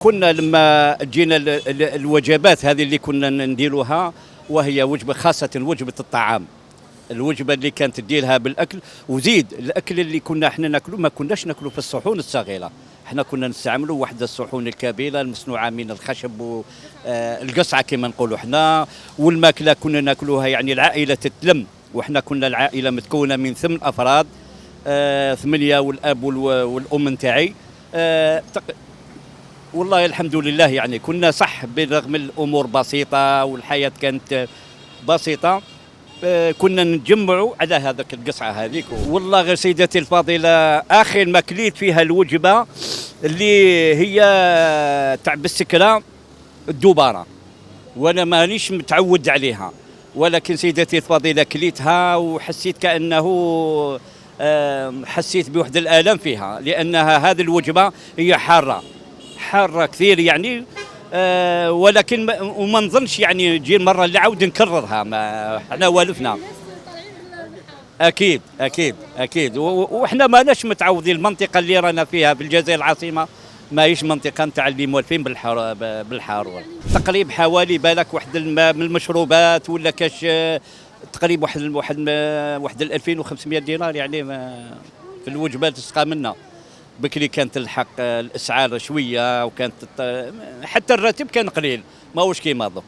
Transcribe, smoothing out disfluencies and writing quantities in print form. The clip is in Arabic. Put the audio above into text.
كنا لما تجينا الوجبات هذه اللي كنا نديروها، وهي وجبه خاصه وجبه الطعام، الوجبه اللي كانت تديرها بالاكل، وزيد الاكل اللي كنا احنا ناكلو ما كناش ناكلو في الصحون الصغيره، احنا كنا نستعملوا واحد الصحون الكبيره المصنوعه من الخشب والقصعه كما نقولوا احنا، والماكله كنا ناكلوها يعني العائله تتلم، واحنا كنا العائله متكونه من 8 افراد، 8 والاب والام نتاعي. والله الحمد لله يعني كنا صح برغم الامور بسيطه والحياه كانت بسيطه، كنا نتجمعوا على هذاك القصعه هذيك. والله غير سيدتي الفاضله اخر ما كليت فيها الوجبه اللي هي تاع بالسكره الدباره، وانا مانيش متعود عليها، ولكن سيدتي الفاضله كليتها وحسيت كانه حسيت بوحد الالم فيها، لانها هذه الوجبه هي حاره كثير يعني، ولكن وما نظنش يعني تجي المره اللي عاود نكررها، ما احنا والفنا. اكيد واحنا ماناش متعودين، المنطقه اللي رانا فيها في الجزائر العاصمه ماهيش منطقه نتاع اللي موالفين بالحار. تقريبا حوالي بالك واحد من المشروبات ولا كاش، تقريبا واحد 2500 دينار يعني في الوجبات تسقى منا. بكري كانت تلحق الاسعار شويه، وكانت حتى الراتب كان قليل، ماهوش كيما دوك.